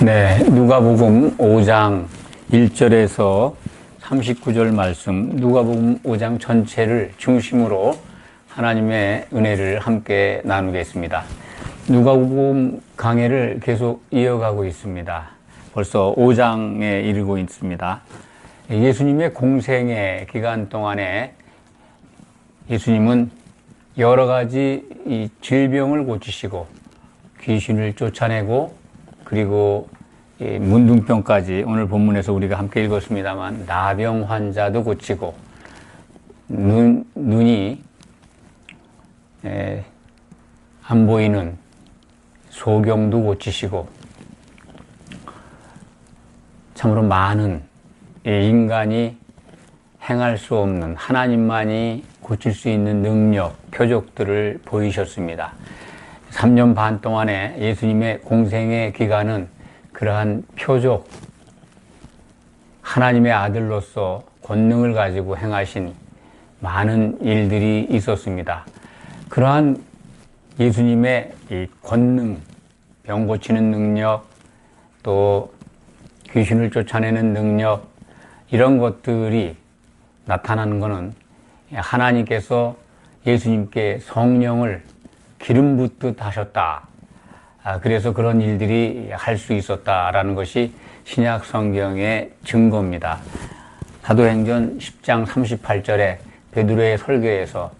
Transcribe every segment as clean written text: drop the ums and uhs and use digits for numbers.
네, 누가복음 5장 1절에서 39절 말씀, 누가복음 5장 전체를 중심으로 하나님의 은혜를 함께 나누겠습니다. 누가복음 강해를 계속 이어가고 있습니다. 벌써 5장에 이르고 있습니다. 예수님의 공생의 기간 동안에 예수님은 여러 가지 이 질병을 고치시고 귀신을 쫓아내고 그리고 문둥병까지 오늘 본문에서 우리가 함께 읽었습니다만 나병 환자도 고치고 눈이 안 보이는 소경도 고치시고 참으로 많은 인간이 행할 수 없는 하나님만이 고칠 수 있는 능력, 표적들을 보이셨습니다. 3년 반 동안에 예수님의 공생의 기간은 그러한 표적, 하나님의 아들로서 권능을 가지고 행하신 많은 일들이 있었습니다. 그러한 예수님의 이 권능, 병 고치는 능력, 또 귀신을 쫓아내는 능력, 이런 것들이 나타나는 것은 하나님께서 예수님께 성령을 기름 붓듯 하셨다. 그래서 그런 일들이 할 수 있었다라는 것이 신약 성경의 증거입니다. 사도행전 10장 38절에 베드로의 설교에서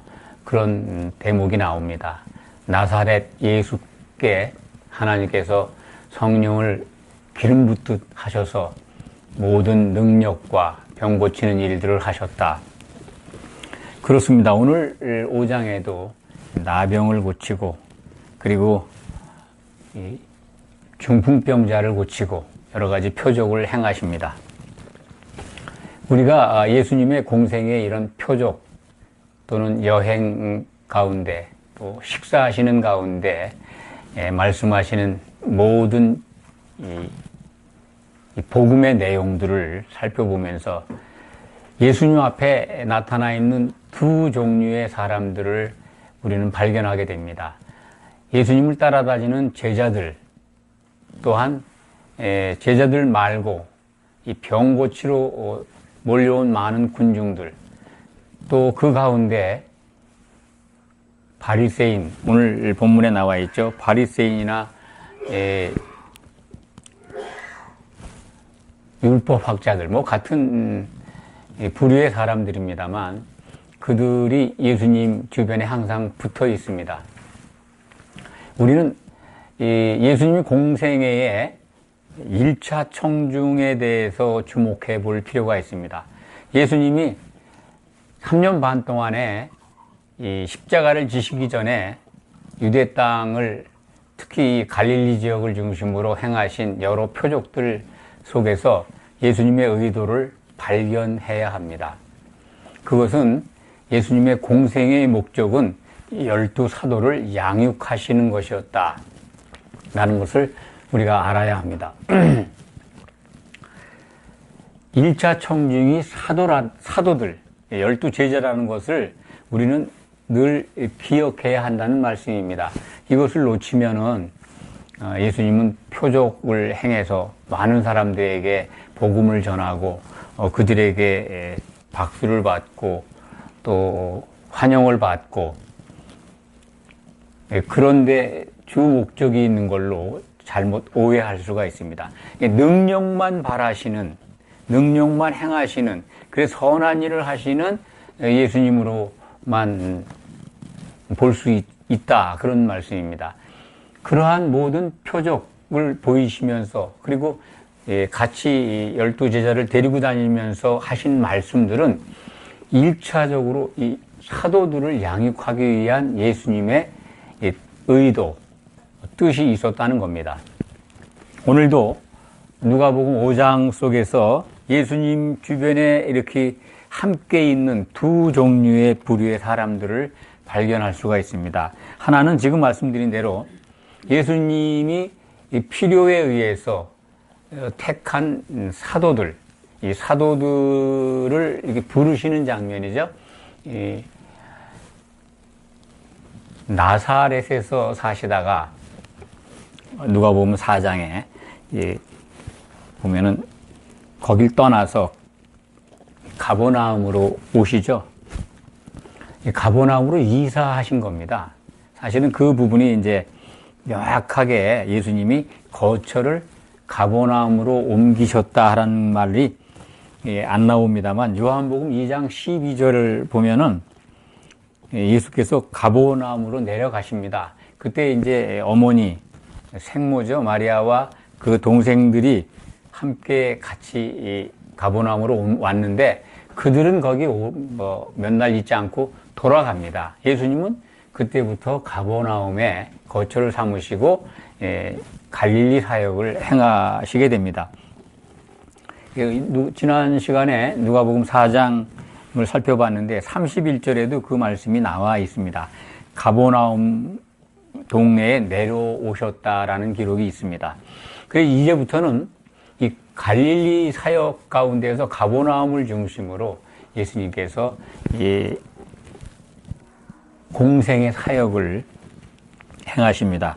그런 대목이 나옵니다. 나사렛 예수께 하나님께서 성령을 기름 붓듯 하셔서 모든 능력과 병 고치는 일들을 하셨다. 그렇습니다. 오늘 5장에도 나병을 고치고 그리고 중풍병자를 고치고 여러 가지 표적을 행하십니다. 우리가 예수님의 공생의 이런 표적 또는 여행 가운데 또 식사하시는 가운데 말씀하시는 모든 이 복음의 내용들을 살펴보면서 예수님 앞에 나타나 있는 두 종류의 사람들을 우리는 발견하게 됩니다. 예수님을 따라다니는 제자들, 또한 제자들 말고 이 병 고치러 몰려온 많은 군중들, 또 그 가운데 바리새인, 오늘 본문에 나와 있죠. 바리새인이나 율법학자들, 뭐 같은 부류의 사람들입니다만 그들이 예수님 주변에 항상 붙어 있습니다. 우리는 예수님의 공생애의 1차 청중에 대해서 주목해 볼 필요가 있습니다. 예수님이 3년 반 동안에 이 십자가를 지시기 전에 유대 땅을 특히 갈릴리 지역을 중심으로 행하신 여러 표적들 속에서 예수님의 의도를 발견해야 합니다. 그것은 예수님의 공생의 목적은 12사도를 양육하시는 것이었다 라는 것을 우리가 알아야 합니다. 1차 청중이 사도들, 12제자라는 것을 우리는 늘 기억해야 한다는 말씀입니다. 이것을 놓치면은 예수님은 표적을 행해서 많은 사람들에게 복음을 전하고 그들에게 박수를 받고 또 환영을 받고 그런데 주 목적이 있는 걸로 잘못 오해할 수가 있습니다. 능력만 바라시는, 능력만 행하시는, 그래서 선한 일을 하시는 예수님으로만 볼 수 있다, 그런 말씀입니다. 그러한 모든 표적을 보이시면서 그리고 같이 12제자를 데리고 다니면서 하신 말씀들은 1차적으로 이 사도들을 양육하기 위한 예수님의 의도, 뜻이 있었다는 겁니다. 오늘도 누가복음 5장 속에서 예수님 주변에 이렇게 함께 있는 두 종류의 부류의 사람들을 발견할 수가 있습니다. 하나는 지금 말씀드린 대로 예수님이 필요에 의해서 택한 사도들, 이 사도들을 이렇게 부르시는 장면이죠. 나사렛에서 사시다가 누가복음 4장에 예, 보면은 거길 떠나서 가버나움으로 오시죠. 가버나움으로 이사하신 겁니다. 사실은 그 부분이 이제 명확하게 예수님이 거처를 가버나움으로 옮기셨다라는 말이 안 나옵니다만 요한복음 2장 12절을 보면은 예수께서 가버나움으로 내려가십니다. 그때 이제 어머니 생모죠 마리아와 그 동생들이 함께 같이 가버나움으로 왔는데 그들은 거기 몇 날 있지 않고 돌아갑니다. 예수님은 그때부터 가버나움에 거처를 삼으시고 갈릴리 사역을 행하시게 됩니다. 지난 시간에 누가복음 4장을 살펴봤는데 31절에도 그 말씀이 나와 있습니다. 가버나움 동네에 내려오셨다라는 기록이 있습니다. 그래서 이제부터는 이 갈릴리 사역 가운데서 가버나움을 중심으로 예수님께서 공생의 사역을 행하십니다.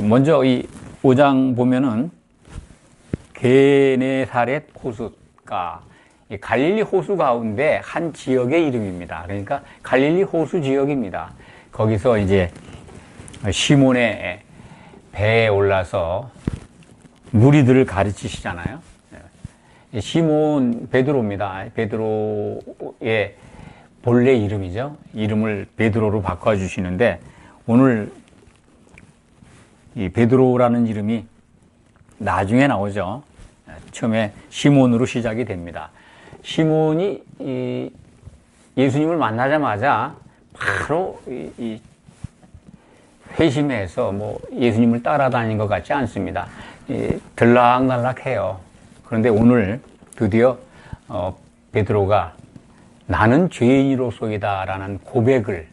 먼저 이 5장 보면은 게네사렛 호숫가, 갈릴리 호수 가운데 한 지역의 이름입니다. 그러니까 갈릴리 호수 지역입니다. 거기서 이제 시몬의 배에 올라서 무리들을 가르치시잖아요. 시몬 베드로입니다. 베드로의 본래 이름이죠. 이름을 베드로로 바꿔주시는데 오늘 이 베드로라는 이름이 나중에 나오죠. 처음에 시몬으로 시작이 됩니다. 시몬이 예수님을 만나자마자 바로 회심해서 예수님을 따라다닌 것 같지 않습니다. 들락날락해요. 그런데 오늘 드디어 베드로가 나는 죄인으로소이다 라는 고백을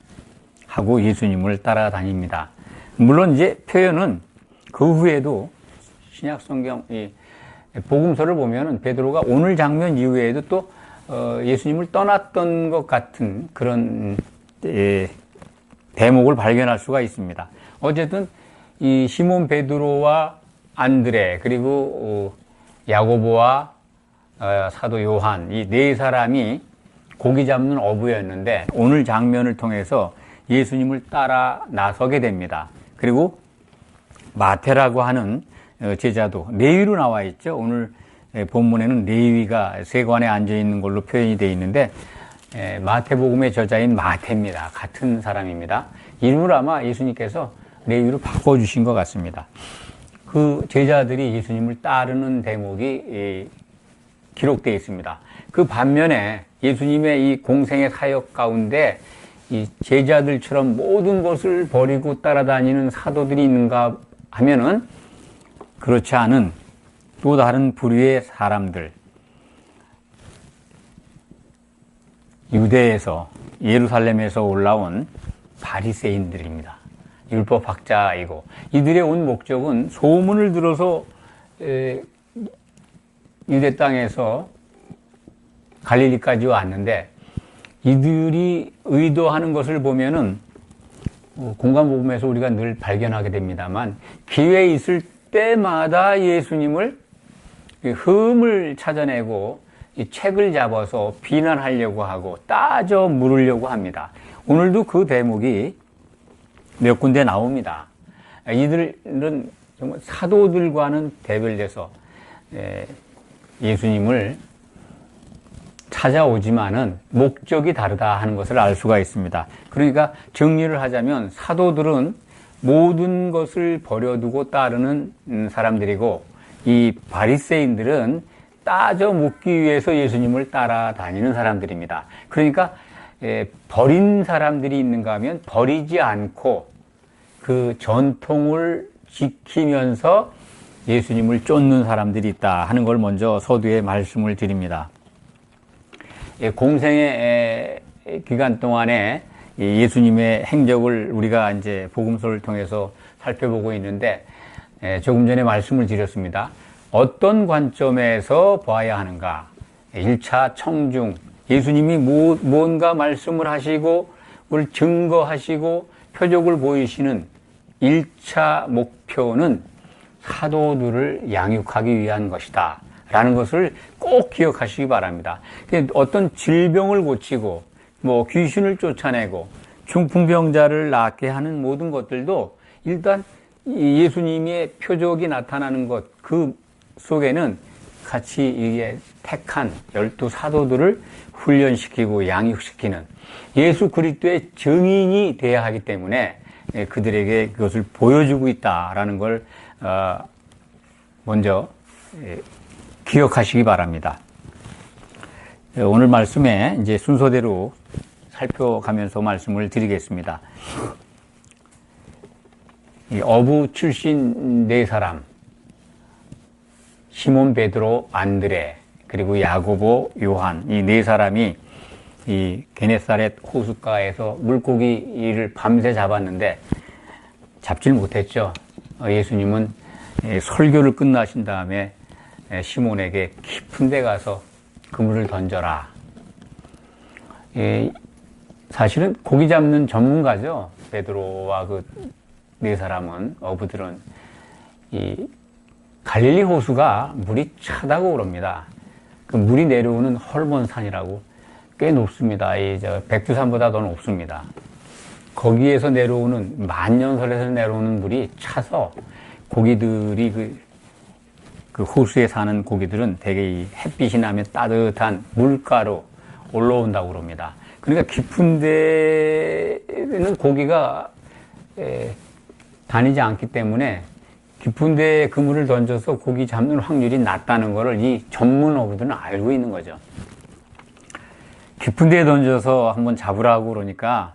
하고 예수님을 따라다닙니다. 물론 이제 표현은 그 후에도 신약 성경 복음서를 보면은 베드로가 오늘 장면 이후에도 또 예수님을 떠났던 것 같은 그런 대목을 발견할 수가 있습니다. 어쨌든 이 시몬 베드로와 안드레 그리고 야고보와 사도 요한 이 네 사람이 고기 잡는 어부였는데 오늘 장면을 통해서 예수님을 따라 나서게 됩니다. 그리고 마태라고 하는 제자도 레위로 나와 있죠. 오늘 본문에는 레위가 세관에 앉아 있는 걸로 표현이 되어 있는데 마태복음의 저자인 마태입니다. 같은 사람입니다. 이름을 아마 예수님께서 레위로 바꿔주신 것 같습니다. 그 제자들이 예수님을 따르는 대목이 기록되어 있습니다. 그 반면에 예수님의 이 공생의 사역 가운데 이 제자들처럼 모든 것을 버리고 따라다니는 사도들이 있는가 하면은 그렇지 않은 또 다른 부류의 사람들, 유대에서 예루살렘에서 올라온 바리새인들입니다. 율법학자이고 이들의 온 목적은 소문을 들어서 유대 땅에서 갈릴리까지 왔는데 이들이 의도하는 것을 보면은 공간복음에서 우리가 늘 발견하게 됩니다만 기회 있을 때마다 예수님을 흠을 찾아내고 이 책을 잡아서 비난하려고 하고 따져 물으려고 합니다. 오늘도 그 대목이 몇 군데 나옵니다. 이들은 정말 사도들과는 대별돼서 예수님을 찾아오지만은 목적이 다르다 하는 것을 알 수가 있습니다. 그러니까 정리를 하자면 사도들은 모든 것을 버려두고 따르는 사람들이고 이 바리새인들은 따져 묻기 위해서 예수님을 따라다니는 사람들입니다. 그러니까 버린 사람들이 있는가 하면 버리지 않고 그 전통을 지키면서 예수님을 쫓는 사람들이 있다 하는 걸 먼저 서두에 말씀을 드립니다. 공생의 기간 동안에 예수님의 행적을 우리가 이제 복음서를 통해서 살펴보고 있는데 조금 전에 말씀을 드렸습니다. 어떤 관점에서 봐야 하는가? 1차 청중, 예수님이 뭔가 말씀을 하시고 그걸 증거하시고 표적을 보이시는 1차 목표는 사도들을 양육하기 위한 것이다 라는 것을 꼭 기억하시기 바랍니다. 어떤 질병을 고치고 뭐 귀신을 쫓아내고 중풍병자를 낫게 하는 모든 것들도 일단 예수님의 표적이 나타나는 것, 그 속에는 같이 이게 택한 12사도들을 훈련시키고 양육시키는 예수 그리스도의 증인이 되어야 하기 때문에 그들에게 그것을 보여주고 있다라는 걸 먼저 기억하시기 바랍니다. 오늘 말씀에 이제 순서대로 살펴가면서 말씀을 드리겠습니다. 어부 출신 네 사람, 시몬, 베드로, 안드레, 그리고 야고보, 요한, 이 네 사람이 이 게네사렛 호숫가에서 물고기를 밤새 잡았는데 잡질 못했죠. 예수님은 설교를 끝나신 다음에 시몬에게 깊은 데 가서 그물을 던져라. 사실은 고기 잡는 전문가죠. 베드로와 그 네 사람은, 어부들은. 이 갈릴리 호수가 물이 차다고 그럽니다. 그 물이 내려오는 헐몬산이라고 꽤 높습니다. 백두산보다 더 높습니다. 거기에서 내려오는, 만년설에서 내려오는 물이 차서 고기들이 그 호수에 사는 고기들은 대개 이 햇빛이 나면 따뜻한 물가로 올라온다고 그럽니다. 그러니까 깊은 데는 고기가 다니지 않기 때문에 깊은 데에 그물을 던져서 고기 잡는 확률이 낮다는 것을 이 전문 어부들은 알고 있는 거죠. 깊은 데에 던져서 한번 잡으라고 그러니까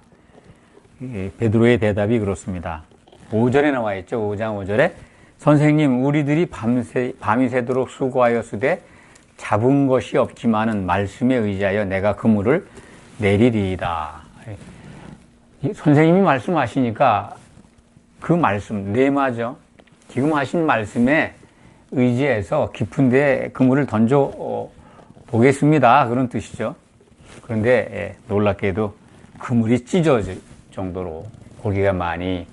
베드로의 대답이 그렇습니다. 5절에 나와 있죠. 5장 5절에 선생님, 우리들이 밤이 새도록 수고하였으되 잡은 것이 없지만은 말씀에 의지하여 내가 그물을 내리리이다. 선생님이 말씀하시니까 그 말씀, 뇌마죠. 지금 하신 말씀에 의지해서 깊은 데 그물을 던져 보겠습니다. 그런 뜻이죠. 그런데 놀랍게도 그물이 찢어질 정도로 고기가 많이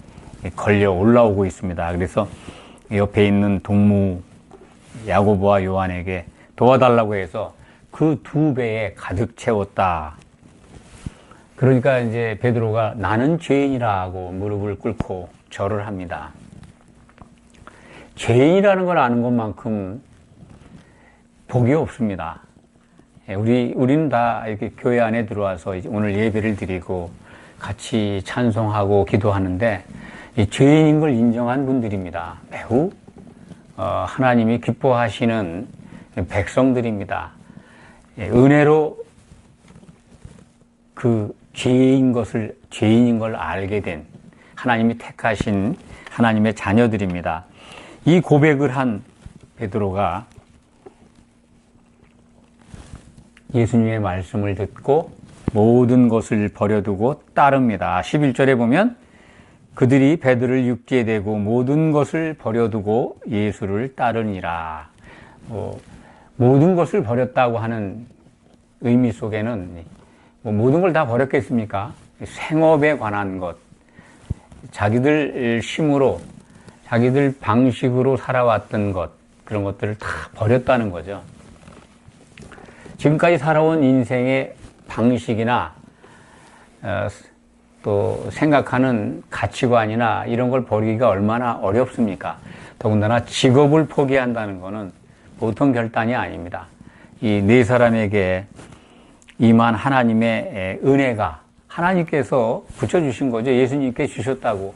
걸려 올라오고 있습니다. 그래서 옆에 있는 동무 야고보와 요한에게 도와달라고 해서 그 2배에 가득 채웠다. 그러니까 이제 베드로가 나는 죄인이라고 무릎을 꿇고 절을 합니다. 죄인이라는 걸 아는 것만큼 복이 없습니다. 우리는 다 이렇게 교회 안에 들어와서 오늘 예배를 드리고 같이 찬송하고 기도하는데 이 죄인인 걸 인정한 분들입니다. 매우 하나님이 기뻐하시는 백성들입니다. 은혜로 그 죄인인 걸 알게 된 하나님이 택하신 하나님의 자녀들입니다. 이 고백을 한 베드로가 예수님의 말씀을 듣고 모든 것을 버려두고 따릅니다. 11절에 보면 그들이 베드로를 육지에 대고 모든 것을 버려두고 예수를 따르니라. 모든 것을 버렸다고 하는 의미 속에는 모든 걸 다 버렸겠습니까? 생업에 관한 것, 자기들 힘으로, 자기들 방식으로 살아왔던 것, 그런 것들을 다 버렸다는 거죠. 지금까지 살아온 인생의 방식이나 또 생각하는 가치관이나 이런 걸 버리기가 얼마나 어렵습니까? 더군다나 직업을 포기한다는 것은 보통 결단이 아닙니다. 이 네 사람에게 임한 하나님의 은혜가 하나님께서 붙여주신 거죠. 예수님께 주셨다고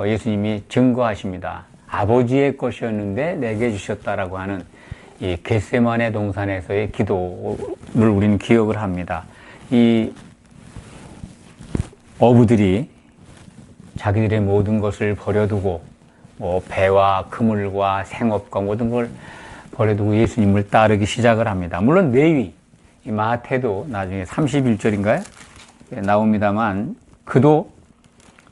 예수님이 증거하십니다. 아버지의 것이었는데 내게 주셨다라고 하는 이 겟세마네 동산에서의 기도를 우리는 기억을 합니다. 이 어부들이 자기들의 모든 것을 버려두고 배와 그물과 생업과 모든 걸 버려두고 예수님을 따르기 시작을 합니다. 물론 레위, 이 마태도 나중에 31절인가요? 나옵니다만 그도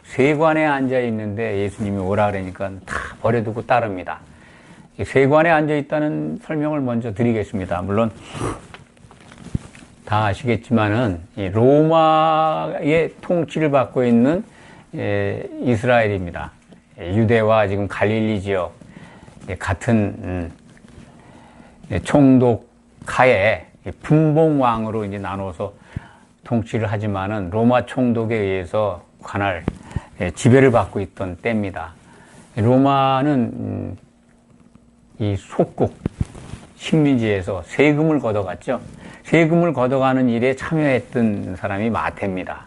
세관에 앉아 있는데 예수님이 오라 그러니까 다 버려두고 따릅니다. 세관에 앉아 있다는 설명을 먼저 드리겠습니다. 물론 다 아시겠지만은 로마의 통치를 받고 있는 이스라엘입니다. 유대와 지금 갈릴리 지역 같은 총독 하에 분봉왕으로 이제 나눠서 통치를 하지만은 로마 총독에 의해서 관할 지배를 받고 있던 때입니다. 로마는 이 속국 식민지에서 세금을 걷어갔죠. 세금을 걷어가는 일에 참여했던 사람이 마태입니다.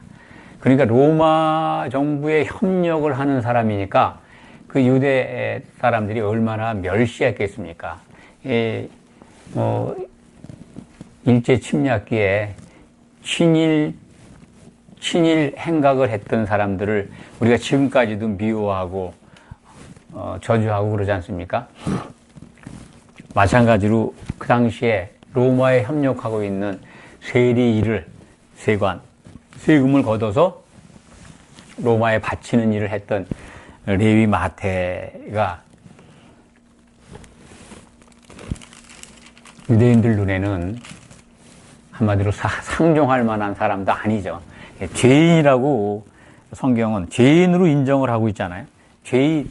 그러니까 로마 정부에 협력을 하는 사람이니까 그 유대 사람들이 얼마나 멸시했겠습니까? 일제 침략기에 친일 행각을 했던 사람들을 우리가 지금까지도 미워하고 저주하고 그러지 않습니까? 마찬가지로 그 당시에 로마에 협력하고 있는 세금을 걷어서 로마에 바치는 일을 했던 레위 마태가 유대인들 눈에는 한마디로 상종할 만한 사람도 아니죠. 죄인이라고 성경은 죄인으로 인정을 하고 있잖아요. 죄인.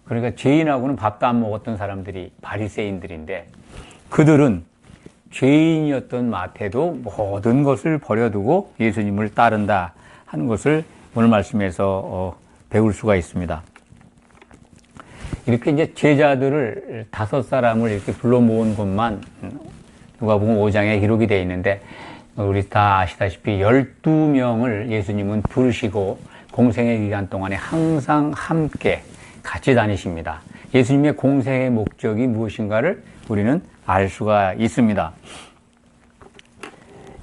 그러니까 죄인하고는 밥도 안 먹었던 사람들이 바리새인들인데 그들은 죄인이었던 마태도 모든 것을 버려두고 예수님을 따른다 하는 것을 오늘 말씀에서 배울 수가 있습니다. 이렇게 이제 제자들을 5사람을 이렇게 불러 모은 것만 누가복음 5장에 기록이 되어 있는데 우리 다 아시다시피 12명을 예수님은 부르시고 공생의 기간 동안에 항상 함께 같이 다니십니다. 예수님의 공생의 목적이 무엇인가를 우리는 알 수가 있습니다.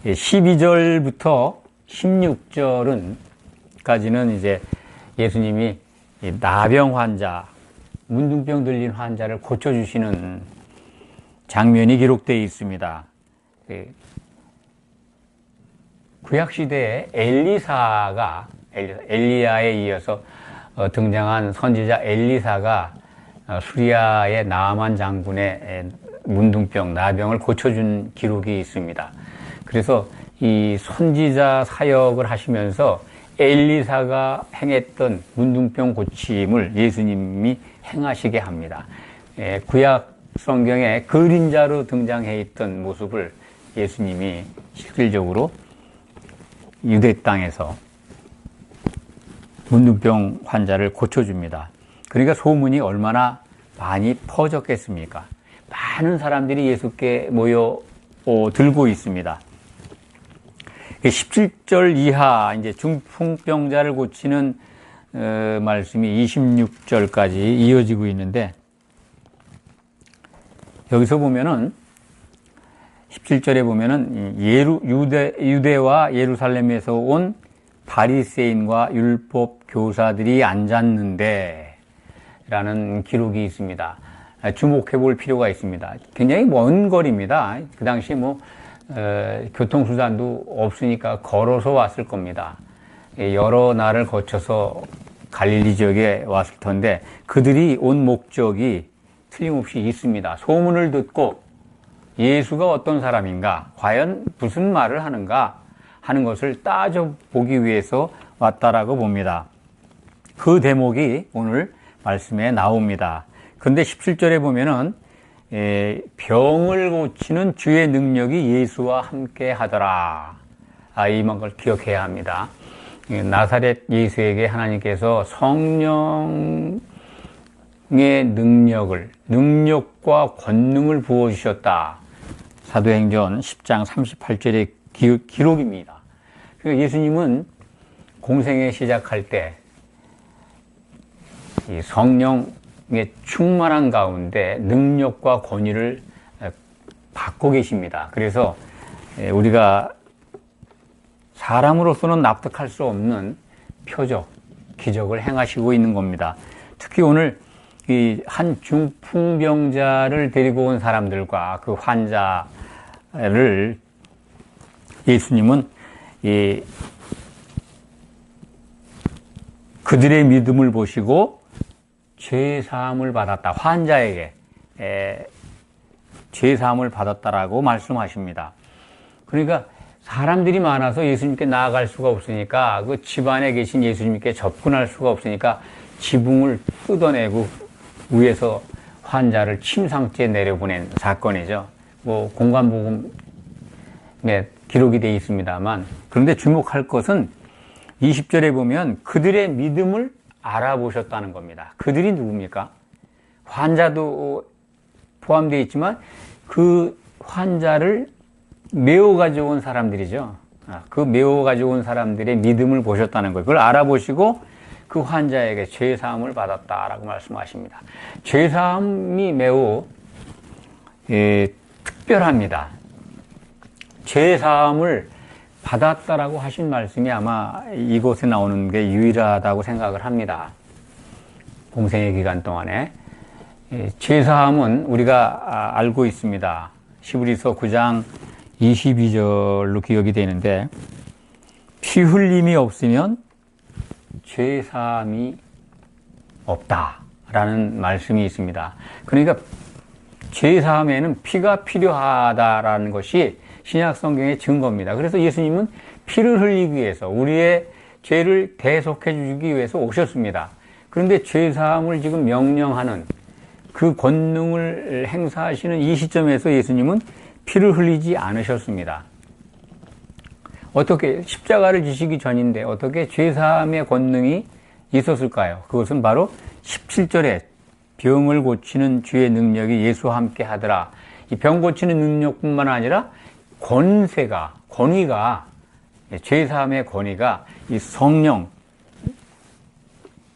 12절부터 16절까지는 이제 예수님이 나병 환자, 문둥병 들린 환자를 고쳐주시는 장면이 기록되어 있습니다. 구약시대에 엘리야에 이어서 등장한 선지자 엘리사가 수리아의 나아만 장군의 문둥병, 나병을 고쳐준 기록이 있습니다. 그래서 이 선지자 사역을 하시면서 엘리사가 행했던 문둥병 고침을 예수님이 행하시게 합니다. 구약 성경에 그림자로 등장해 있던 모습을 예수님이 실질적으로 유대 땅에서 문둥병 환자를 고쳐줍니다. 그러니까 소문이 얼마나 많이 퍼졌겠습니까? 많은 사람들이 예수께 모여 들고 있습니다. 17절 이하 이제 중풍병자를 고치는 말씀이 26절까지 이어지고 있는데 여기서 보면은 17절에 보면은 유대와 예루살렘에서 온 바리새인과 율법 교사들이 앉았는데 라는 기록이 있습니다. 주목해 볼 필요가 있습니다. 굉장히 먼 거리입니다. 그 당시 교통수단도 없으니까 걸어서 왔을 겁니다. 여러 날을 거쳐서 갈릴리 지역에 왔을 텐데 그들이 온 목적이 틀림없이 있습니다. 소문을 듣고 예수가 어떤 사람인가, 과연 무슨 말을 하는가 하는 것을 따져보기 위해서 왔다라고 봅니다. 그 대목이 오늘 말씀에 나옵니다. 근데 17절에 보면은 병을 고치는 주의 능력이 예수와 함께 하더라. 이만 걸 기억해야 합니다. 나사렛 예수에게 하나님께서 성령의 능력과 권능을 부어주셨다. 사도행전 10장 38절의 기록입니다. 그러니까 예수님은 공생에 시작할 때 이 성령의 충만한 가운데 능력과 권위를 받고 계십니다. 그래서 우리가 사람으로서는 납득할 수 없는 표적, 기적을 행하시고 있는 겁니다. 특히 오늘 이 한 중풍병자를 데리고 온 사람들과 그 환자를 예수님은 그들의 믿음을 보시고 죄사함을 받았다. 환자에게 죄사함을 받았다라고 말씀하십니다. 그러니까 사람들이 많아서 예수님께 나아갈 수가 없으니까 그 집안에 계신 예수님께 접근할 수가 없으니까 지붕을 뜯어내고 위에서 환자를 침상째 내려보낸 사건이죠. 뭐 공관복음에 기록이 되어 있습니다만, 그런데 주목할 것은 20절에 보면 그들의 믿음을 알아보셨다는 겁니다. 그들이 누굽니까? 환자도 포함되어 있지만 그 환자를 메워 가져온 사람들이죠. 그 메워 가져온 사람들의 믿음을 보셨다는 거예요. 그걸 알아보시고 그 환자에게 죄사함을 받았다라고 말씀하십니다. 죄사함이 매우 특별합니다. 죄사함을 받았다라고 하신 말씀이 아마 이곳에 나오는 게 유일하다고 생각을 합니다. 공생의 기간 동안에. 죄사함은 우리가 알고 있습니다. 히브리서 9장 22절로 기억이 되는데, 피 흘림이 없으면 죄사함이 없다라는 말씀이 있습니다. 그러니까 죄사함에는 피가 필요하다라는 것이 신약 성경의 증거입니다. 그래서 예수님은 피를 흘리기 위해서, 우리의 죄를 대속해 주기 위해서 오셨습니다. 그런데 죄사함을 지금 명령하는 그 권능을 행사하시는 이 시점에서 예수님은 피를 흘리지 않으셨습니다. 어떻게, 십자가를 지시기 전인데 어떻게 죄사함의 권능이 있었을까요? 그것은 바로 17절에 병을 고치는 주의 능력이 예수와 함께 하더라. 이 병 고치는 능력뿐만 아니라 권위가, 죄사함의 권위가 이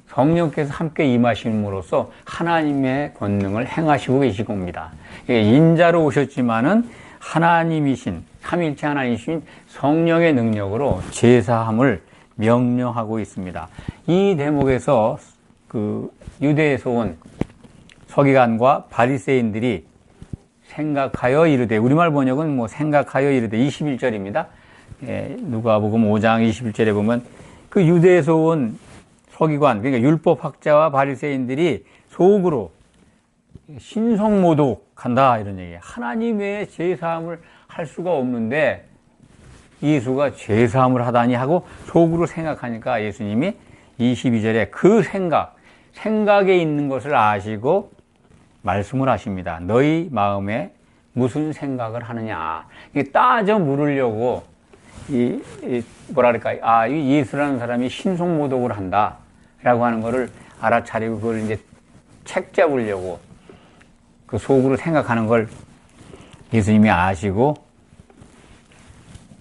성령께서 함께 임하심으로써 하나님의 권능을 행하시고 계신 겁니다. 인자로 오셨지만은 하나님이신, 삼일체 하나님이신 성령의 능력으로 죄사함을 명령하고 있습니다. 이 대목에서 그 유대에서 온 서기관과 바리새인들이 생각하여 이르되, 우리말 번역은 뭐 생각하여 이르되 21절입니다. 누가복음 5장 21절에 보면 그 유대에서 온 서기관, 그러니까 율법학자와 바리새인들이 속으로 신성모독한다 이런 얘기예요. 하나님 외에 죄사함을 할 수가 없는데 예수가 죄사함을 하다니 하고 속으로 생각하니까 예수님이 22절에 그 생각에 있는 것을 아시고 말씀을 하십니다. 너희 마음에 무슨 생각을 하느냐. 이게 따져 물으려고 이 예수라는 사람이 신성모독을 한다라고 하는 것을 알아차리고 그걸 이제 책 잡으려고 그 속으로 생각하는 걸 예수님이 아시고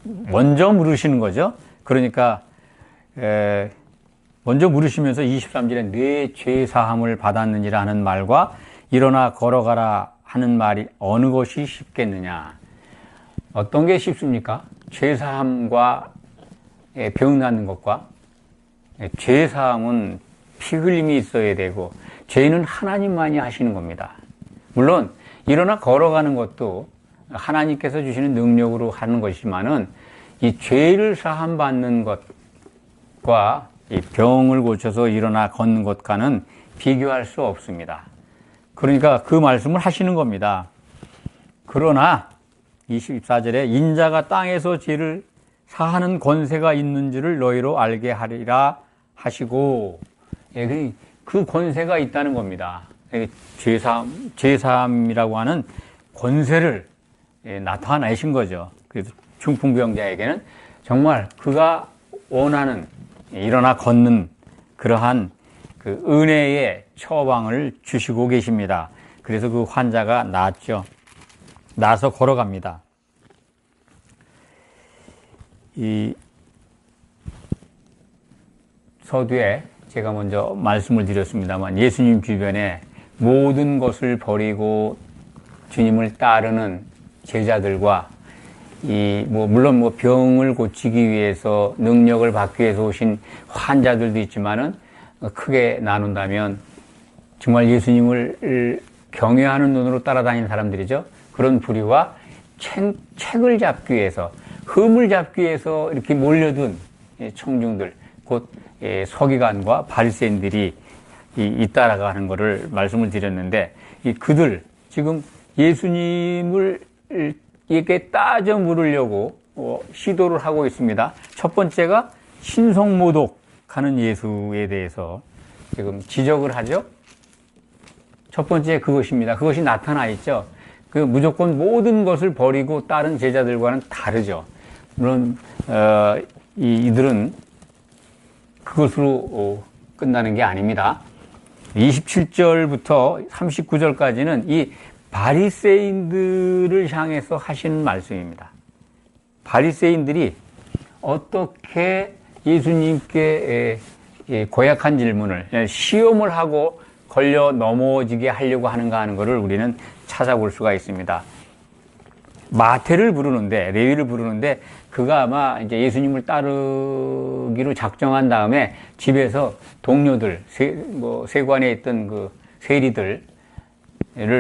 먼저 물으시는 거죠. 그러니까 먼저 물으시면서 23절에 내 죄사함을 받았느니라는 말과 일어나 걸어가라 하는 말이 어느 것이 쉽겠느냐. 어떤 게 쉽습니까? 죄사함과 병 낫는 것과, 죄사함은 피 흘림이 있어야 되고 죄는 하나님만이 하시는 겁니다. 물론 일어나 걸어가는 것도 하나님께서 주시는 능력으로 하는 것이지만은 이 죄를 사함 받는 것과 이 병을 고쳐서 일어나 걷는 것과는 비교할 수 없습니다. 그러니까 그 말씀을 하시는 겁니다. 그러나 24절에 인자가 땅에서 죄를 사하는 권세가 있는 줄을 너희로 알게 하리라 하시고, 그 권세가 있다는 겁니다. 죄사함이라고 하는 권세를 나타내신 거죠. 그래서 중풍병자에게는 정말 그가 원하는 일어나 걷는 그러한 그 은혜의 처방을 주시고 계십니다. 그래서 그 환자가 나서 걸어갑니다. 이 서두에 제가 먼저 말씀을 드렸습니다만 예수님 주변에 모든 것을 버리고 주님을 따르는 제자들과 물론 병을 고치기 위해서 능력을 받기 위해서 오신 환자들도 있지만은 크게 나눈다면 정말 예수님을 경외하는 눈으로 따라다니는 사람들이죠. 그런 부류와 책을 잡기 위해서, 흠을 잡기 위해서 이렇게 몰려든 청중들, 곧 서기관과 바리새인들이 잇따라가는 것을 말씀을 드렸는데, 그들 지금 예수님을 이렇게 따져 물으려고 시도를 하고 있습니다. 첫 번째가 신성모독하는 예수에 대해서 지금 지적을 하죠. 첫 번째 그것입니다. 그것이 나타나 있죠. 그 무조건 모든 것을 버리고 다른 제자들과는 다르죠. 물론 이들은 그것으로 끝나는 게 아닙니다. 27절부터 39절까지는 이 바리새인들을 향해서 하시는 말씀입니다. 바리새인들이 어떻게 예수님께 고약한 질문을, 시험을 하고 걸려 넘어지게 하려고 하는가 하는 것을 우리는 찾아볼 수가 있습니다. 마태를 부르는데, 레위를 부르는데, 그가 아마 이제 예수님을 따르기로 작정한 다음에 집에서 동료들, 세관에 있던 그 세리들을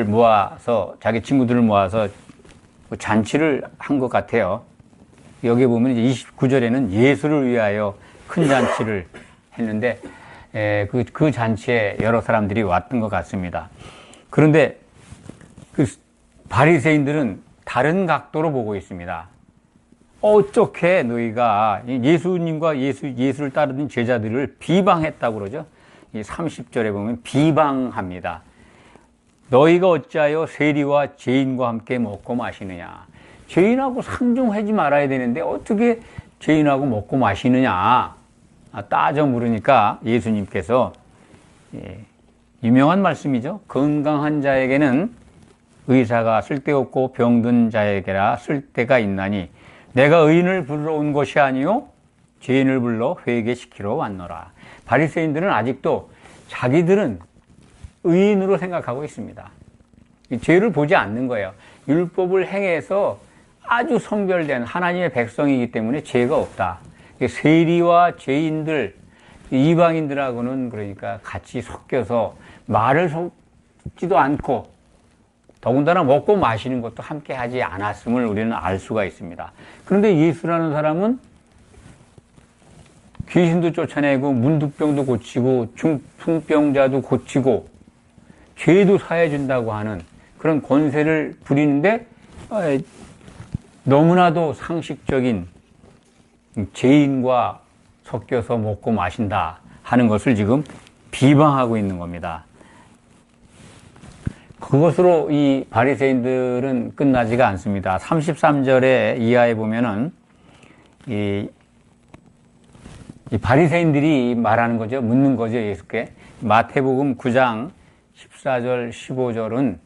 모아서, 자기 친구들을 모아서 잔치를 한 것 같아요. 여기 보면 이제 29절에는 예수를 위하여 큰 잔치를 했는데, 그 잔치에 여러 사람들이 왔던 것 같습니다. 그런데 그 바리새인들은 다른 각도로 보고 있습니다. 어떻게 너희가 예수님과 예수를 따르던 제자들을 비방했다고 그러죠? 이 30절에 보면 비방합니다. 너희가 어찌하여 세리와 죄인과 함께 먹고 마시느냐? 죄인하고 상종하지 말아야 되는데 어떻게 죄인하고 먹고 마시느냐? 따져 물으니까 예수님께서, 유명한 말씀이죠. 건강한 자에게는 의사가 쓸데없고 병든 자에게라 쓸데가 있나니 내가 의인을 불러 온 것이 아니요 죄인을 불러 회개시키러 왔노라. 바리새인들은 아직도 자기들은 의인으로 생각하고 있습니다. 죄를 보지 않는 거예요. 율법을 행해서 아주 성별된 하나님의 백성이기 때문에 죄가 없다. 세리와 죄인들, 이방인들하고는 그러니까 같이 섞여서 말을 섞지도 않고 더군다나 먹고 마시는 것도 함께 하지 않았음을 우리는 알 수가 있습니다. 그런데 예수라는 사람은 귀신도 쫓아내고 문둥병도 고치고 중풍병자도 고치고 죄도 사해준다고 하는 그런 권세를 부리는데 너무나도 상식적인 죄인과 섞여서 먹고 마신다 하는 것을 지금 비방하고 있는 겁니다. 그것으로 이 바리새인들은 끝나지가 않습니다. 33절에 이하에 보면은 이 바리새인들이 말하는 거죠. 묻는 거죠, 예수께. 마태복음 9장 14절, 15절은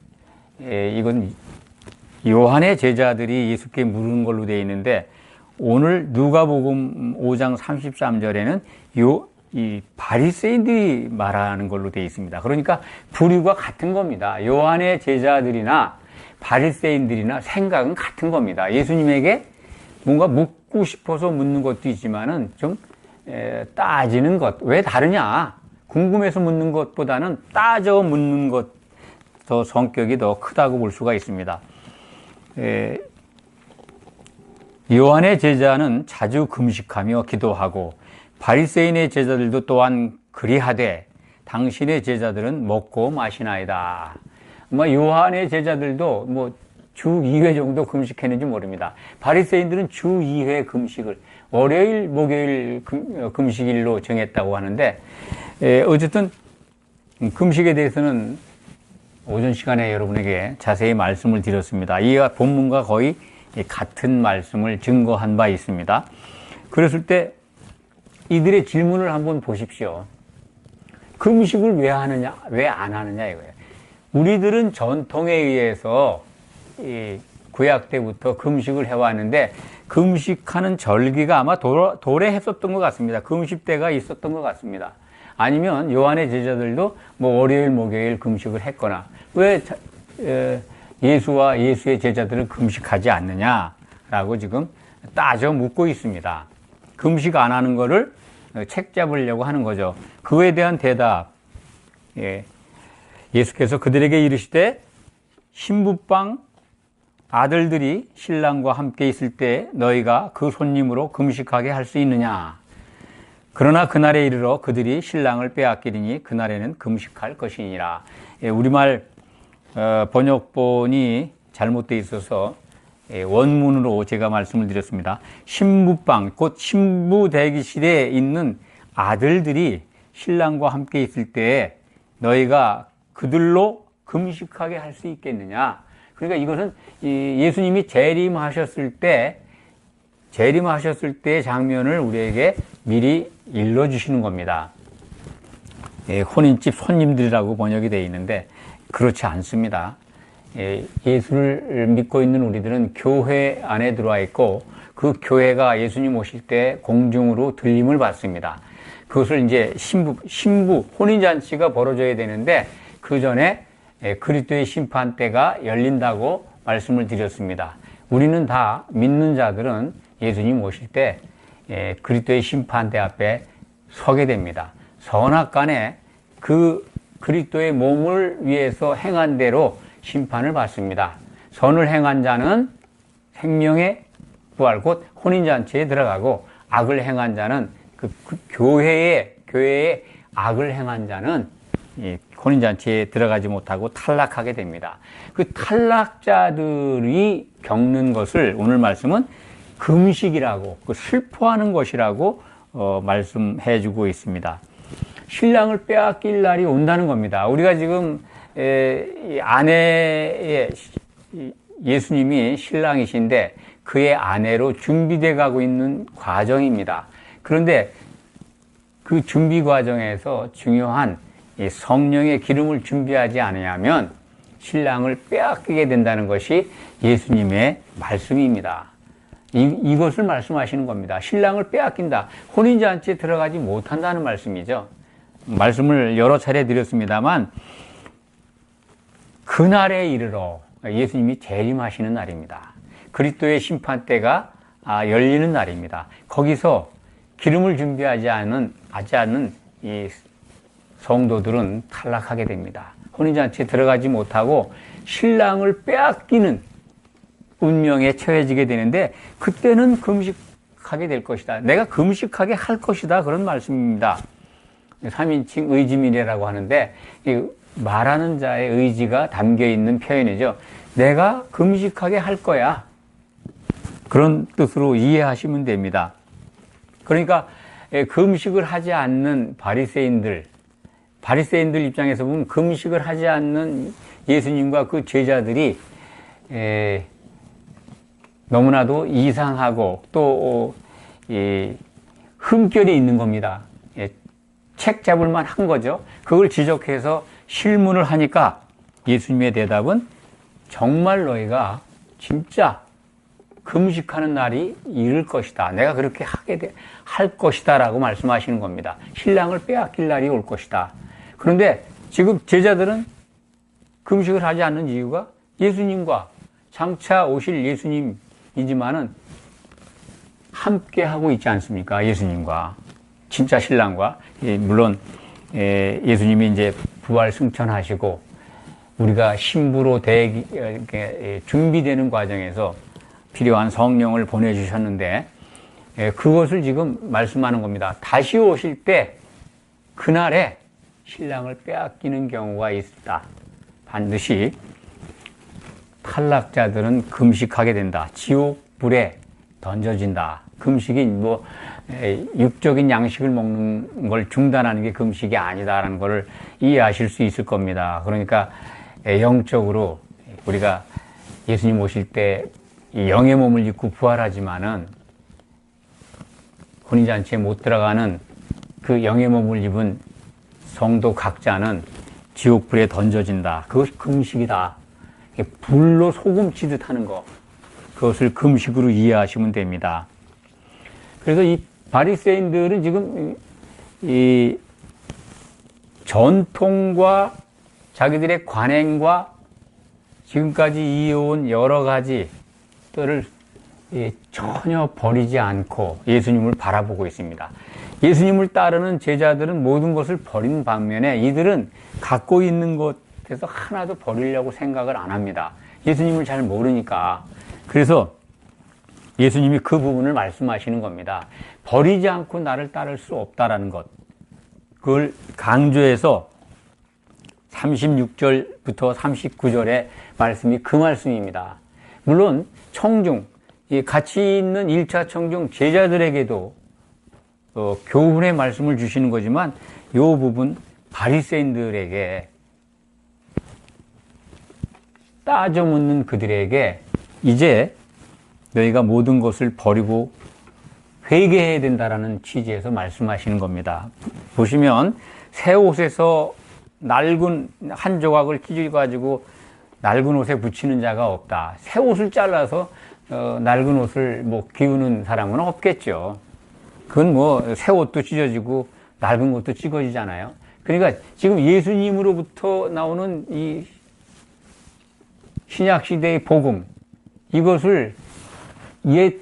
이건 요한의 제자들이 예수께 물은 걸로 되어 있는데 오늘 누가복음 5장 33절에는 이 바리새인들이 말하는 걸로 되어 있습니다. 그러니까 부류가 같은 겁니다. 요한의 제자들이나 바리새인들이나 생각은 같은 겁니다. 예수님에게 뭔가 묻고 싶어서 묻는 것도 있지만은 좀 따지는 것. 왜 다르냐? 궁금해서 묻는 것보다는 따져 묻는 것 더 성격이 더 크다고 볼 수가 있습니다. 요한의 제자는 자주 금식하며 기도하고 바리새인의 제자들도 또한 그리하되 당신의 제자들은 먹고 마시나이다. 요한의 제자들도 주 2회 정도 금식했는지 모릅니다. 바리새인들은 주 2회 금식을 월요일, 목요일 금식일로 정했다고 하는데 어쨌든 금식에 대해서는 오전 시간에 여러분에게 자세히 말씀을 드렸습니다. 이 본문과 거의 같은 말씀을 증거한 바 있습니다. 그랬을 때 이들의 질문을 한번 보십시오. 금식을 왜 하느냐, 왜 안 하느냐 이거예요. 우리들은 전통에 의해서 구약 때부터 금식을 해왔는데 금식하는 절기가 아마 도래 했었던 것 같습니다. 금식 때가 있었던 것 같습니다. 아니면 요한의 제자들도 월요일, 목요일 금식을 했거나 왜 예수와 예수의 제자들은 금식하지 않느냐라고 지금 따져 묻고 있습니다. 금식 안 하는 거를 책 잡으려고 하는 거죠. 그에 대한 대답, 예수께서 그들에게 이르시되 신부방 아들들이 신랑과 함께 있을 때 너희가 그 손님으로 금식하게 할 수 있느냐? 그러나 그날에 이르러 그들이 신랑을 빼앗기리니 그날에는 금식할 것이니라. 우리말 번역본이 잘못되어 있어서 원문으로 제가 말씀을 드렸습니다. 신부방, 곧 신부 대기실에 있는 아들들이 신랑과 함께 있을 때에 너희가 그들로 금식하게 할 수 있겠느냐? 그러니까 이것은 예수님이 재림하셨을 때의 장면을 우리에게 미리 일러주시는 겁니다. 혼인집 손님들이라고 번역이 되어 있는데 그렇지 않습니다. 예수를 믿고 있는 우리들은 교회 안에 들어와 있고 그 교회가 예수님 오실 때 공중으로 들림을 받습니다. 그것을 이제 신부 혼인잔치가 벌어져야 되는데 그 전에 그리스도의 심판대가 열린다고 말씀을 드렸습니다. 우리는 다 믿는 자들은 예수님 오실 때 그리스도의 심판대 앞에 서게 됩니다. 선악간에 그 그리스도의 몸을 위해서 행한 대로 심판을 받습니다. 선을 행한 자는 생명의 부활 곧 혼인잔치에 들어가고 악을 행한 자는 그 교회에 악을 행한 자는 이 혼인잔치에 들어가지 못하고 탈락하게 됩니다. 그 탈락자들이 겪는 것을 오늘 말씀은 금식이라고 슬퍼하는 것이라고 말씀해 주고 있습니다. 신랑을 빼앗길 날이 온다는 겁니다. 우리가 지금 아내의 예수님이 신랑이신데 그의 아내로 준비돼 가고 있는 과정입니다. 그런데 그 준비 과정에서 중요한 성령의 기름을 준비하지 않으면 신랑을 빼앗기게 된다는 것이 예수님의 말씀입니다. 이것을 말씀하시는 겁니다. 신랑을 빼앗긴다. 혼인잔치에 들어가지 못한다는 말씀이죠. 말씀을 여러 차례 드렸습니다만 그날에 이르러 예수님이 재림하시는 날입니다. 그리스도의 심판대가 열리는 날입니다. 거기서 기름을 준비하지 않은 이 성도들은 탈락하게 됩니다. 혼인잔치에 들어가지 못하고 신랑을 빼앗기는 운명에 처해지게 되는데 그때는 금식하게 될 것이다. 내가 금식하게 할 것이다. 그런 말씀입니다. 3인칭 의지미래라고 하는데 말하는 자의 의지가 담겨 있는 표현이죠. 내가 금식하게 할 거야. 그런 뜻으로 이해하시면 됩니다. 그러니까 금식을 하지 않는 바리새인들 입장에서 보면 금식을 하지 않는 예수님과 그 제자들이 너무나도 이상하고 또 흠결이 있는 겁니다. 책 잡을 만한 거죠. 그걸 지적해서 실문을 하니까 예수님의 대답은 정말 너희가 진짜 금식하는 날이 이를 것이다. 내가 그렇게 할 것이다 라고 말씀하시는 겁니다. 신랑을 빼앗길 날이 올 것이다. 그런데 지금 제자들은 금식을 하지 않는 이유가 예수님과 장차 오실 예수님이지만은 함께 하고 있지 않습니까? 예수님과 진짜 신랑과 물론 예수님이 이제 부활 승천하시고 우리가 신부로 준비되는 과정에서 필요한 성령을 보내주셨는데 그것을 지금 말씀하는 겁니다. 다시 오실 때 그날에 신랑을 빼앗기는 경우가 있다. 반드시 탈락자들은 금식하게 된다. 지옥불에 던져진다. 금식이 육적인 양식을 먹는 걸 중단하는 게 금식이 아니다라는 걸 이해하실 수 있을 겁니다. 그러니까 영적으로 우리가 예수님 오실 때 영의 몸을 입고 부활하지만은 혼인잔치에 못 들어가는 그 영의 몸을 입은 성도 각자는 지옥불에 던져진다. 그것이 금식이다. 불로 소금 치듯 하는 거. 그것을 금식으로 이해하시면 됩니다. 그래서 이 바리새인들은 지금 이 전통과 자기들의 관행과 지금까지 이어온 여러 가지들을 전혀 버리지 않고 예수님을 바라보고 있습니다. 예수님을 따르는 제자들은 모든 것을 버린 반면에 이들은 갖고 있는 것에서 하나도 버리려고 생각을 안 합니다. 예수님을 잘 모르니까. 그래서 예수님이 그 부분을 말씀하시는 겁니다. 버리지 않고 나를 따를 수 없다라는 것. 그걸 강조해서 36절부터 39절의 말씀이 그 말씀입니다. 물론 청중, 같이 있는 1차 청중 제자들에게도 교훈의 말씀을 주시는 거지만 이 부분 바리새인들에게 따져 묻는 그들에게 이제 너희가 모든 것을 버리고 회개해야 된다라는 취지에서 말씀하시는 겁니다. 보시면 새 옷에서 낡은 한 조각을 찢어가지고 낡은 옷에 붙이는 자가 없다. 새 옷을 잘라서 낡은 옷을 뭐 기우는 사람은 없겠죠. 그건 뭐 새 옷도 찢어지고 낡은 것도 찢어지잖아요. 그러니까 지금 예수님으로부터 나오는 이 신약시대의 복음, 이것을 옛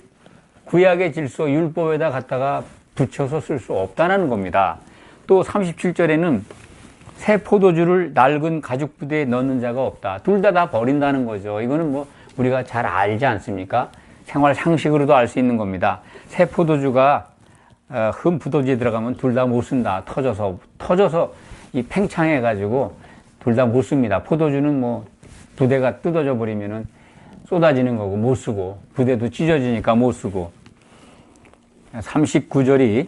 구약의 질서, 율법에다 갖다가 붙여서 쓸 수 없다는 겁니다. 또 37절에는 새 포도주를 낡은 가죽 부대에 넣는 자가 없다. 둘 다 버린다는 거죠. 이거는 뭐 우리가 잘 알지 않습니까? 생활 상식으로도 알 수 있는 겁니다. 새 포도주가 흠 부도지에 들어가면 둘 다 못 쓴다. 터져서 이 팽창해가지고 둘 다 못 씁니다. 포도주는 뭐 부대가 뜯어져 버리면은 쏟아지는 거고 못 쓰고, 부대도 찢어지니까 못 쓰고. 39절이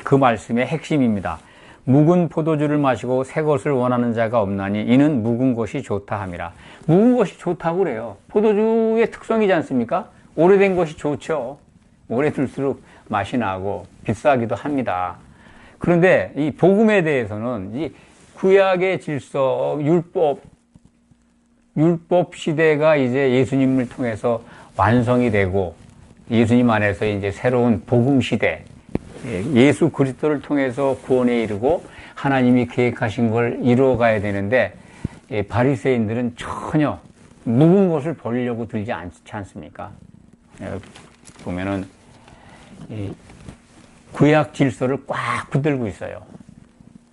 그 말씀의 핵심입니다. 묵은 포도주를 마시고 새 것을 원하는 자가 없나니 이는 묵은 것이 좋다 함이라. 묵은 것이 좋다고 그래요. 포도주의 특성이지 않습니까? 오래된 것이 좋죠. 오래 둘수록 맛이 나고 비싸기도 합니다. 그런데 이 복음에 대해서는 이 구약의 질서, 율법 시대가 이제 예수님을 통해서 완성이 되고 예수님 안에서 이제 새로운 복음 시대, 예수 그리스도를 통해서 구원에 이르고 하나님이 계획하신 걸 이루어가야 되는데 바리새인들은 전혀 묵은 것을 버리려고 들지 않지 않습니까? 보면은 구약 질서를 꽉 붙들고 있어요.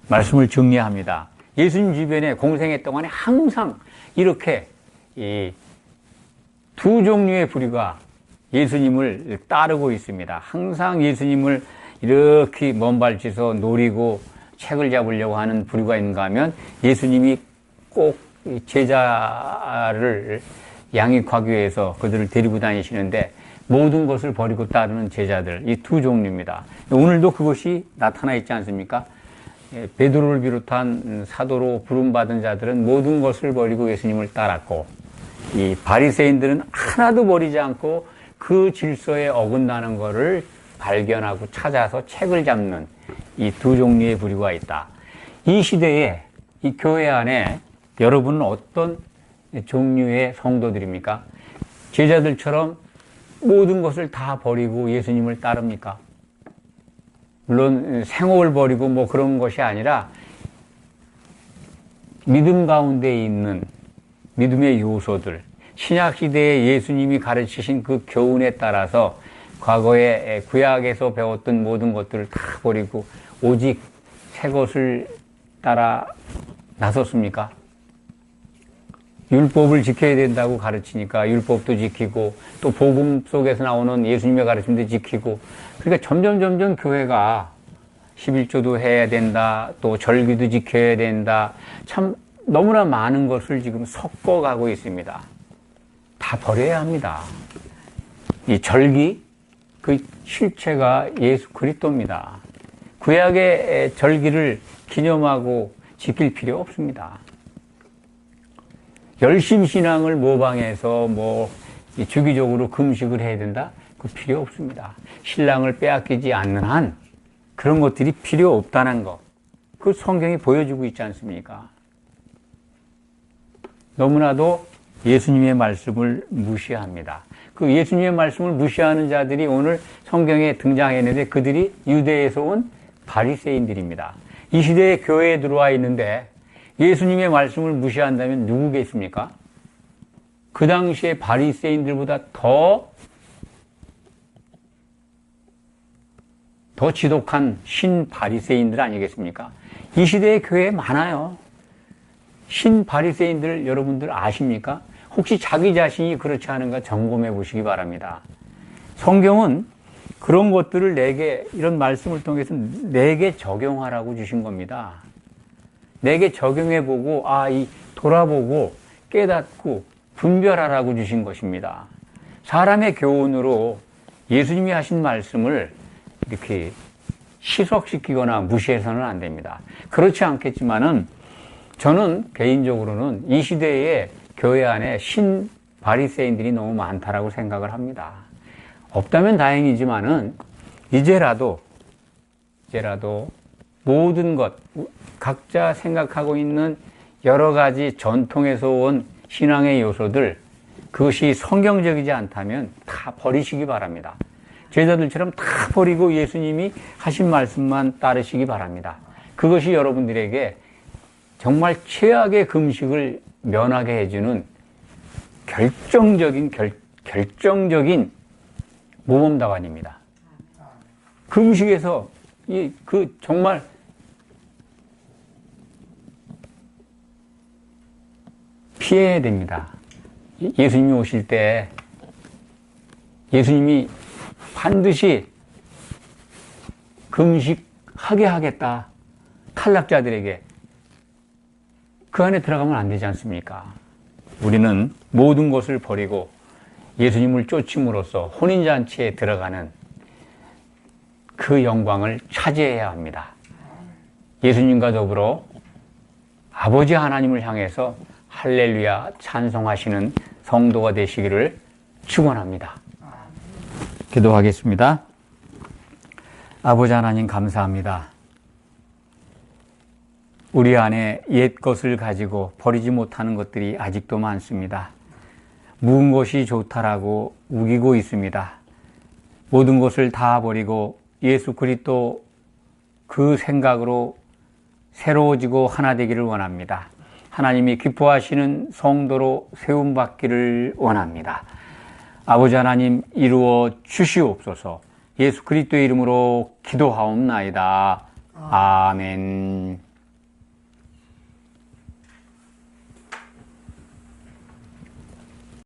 말씀을 정리합니다. 예수님 주변에 공생애 동안에 항상 이렇게 이 두 종류의 부류가 예수님을 따르고 있습니다. 항상 예수님을 이렇게 먼발치서 노리고 책을 잡으려고 하는 부류가 있는가 하면 예수님이 꼭 제자를 양육하기 위해서 그들을 데리고 다니시는데 모든 것을 버리고 따르는 제자들, 이 두 종류입니다. 오늘도 그것이 나타나 있지 않습니까? 베드로를 비롯한 사도로 부름받은 자들은 모든 것을 버리고 예수님을 따랐고 이 바리새인들은 하나도 버리지 않고 그 질서에 어긋나는 것을 발견하고 찾아서 책을 잡는 이 두 종류의 부류가 있다. 이 시대에 이 교회 안에 여러분은 어떤 종류의 성도들입니까? 제자들처럼 모든 것을 다 버리고 예수님을 따릅니까? 물론 생업을 버리고 뭐 그런 것이 아니라 믿음 가운데 있는 믿음의 요소들, 신약시대에 예수님이 가르치신 그 교훈에 따라서 과거에 구약에서 배웠던 모든 것들을 다 버리고 오직 새 것을 따라 나섰습니까? 율법을 지켜야 된다고 가르치니까 율법도 지키고 또 복음 속에서 나오는 예수님의 가르침도 지키고 그러니까 점점 교회가 11조도 해야 된다, 또 절기도 지켜야 된다, 참 너무나 많은 것을 지금 섞어가고 있습니다. 다 버려야 합니다. 이 절기, 그 실체가 예수 그리스도입니다. 구약의 절기를 기념하고 지킬 필요 없습니다. 열심신앙을 모방해서 뭐 주기적으로 금식을 해야 된다? 그 필요 없습니다. 신랑을 빼앗기지 않는 한 그런 것들이 필요 없다는 것. 그 성경이 보여주고 있지 않습니까? 너무나도 예수님의 말씀을 무시합니다. 그 예수님의 말씀을 무시하는 자들이 오늘 성경에 등장했는데 그들이 유대에서 온 바리새인들입니다. 이 시대에 교회에 들어와 있는데 예수님의 말씀을 무시한다면 누구겠습니까? 그 당시에 바리새인들보다 더 지독한 신바리새인들 아니겠습니까? 이 시대에 교회에 많아요. 신바리새인들 여러분들 아십니까? 혹시 자기 자신이 그렇지 않은가 점검해 보시기 바랍니다. 성경은 그런 것들을 내게, 이런 말씀을 통해서 내게 적용하라고 주신 겁니다. 내게 적용해 보고, 돌아보고, 깨닫고, 분별하라고 주신 것입니다. 사람의 교훈으로 예수님이 하신 말씀을 이렇게 희석시키거나 무시해서는 안 됩니다. 그렇지 않겠지만은 저는 개인적으로는 이 시대에 교회 안에 바리새인들이 너무 많다라고 생각을 합니다. 없다면 다행이지만은 이제라도 모든 것, 각자 생각하고 있는 여러 가지 전통에서 온 신앙의 요소들, 그것이 성경적이지 않다면 다 버리시기 바랍니다. 제자들처럼 다 버리고 예수님이 하신 말씀만 따르시기 바랍니다. 그것이 여러분들에게 정말 최악의 금식을 면하게 해주는 결정적인 모범답안입니다. 금식에서 정말 피해야 됩니다. 예수님이 오실 때 예수님이 반드시 금식하게 하겠다. 탈락자들에게. 그 안에 들어가면 안 되지 않습니까? 우리는 모든 것을 버리고 예수님을 쫓음으로써 혼인잔치에 들어가는 그 영광을 차지해야 합니다. 예수님과 더불어 아버지 하나님을 향해서 할렐루야 찬송하시는 성도가 되시기를 축원합니다. 기도하겠습니다. 아버지 하나님 감사합니다. 우리 안에 옛 것을 가지고 버리지 못하는 것들이 아직도 많습니다. 묵은 것이 좋다라고 우기고 있습니다. 모든 것을 다 버리고 예수 그리스도 그 생각으로 새로워지고 하나 되기를 원합니다. 하나님이 기뻐하시는 성도로 세움받기를 원합니다. 아버지 하나님 이루어 주시옵소서. 예수 그리스도의 이름으로 기도하옵나이다. 아멘.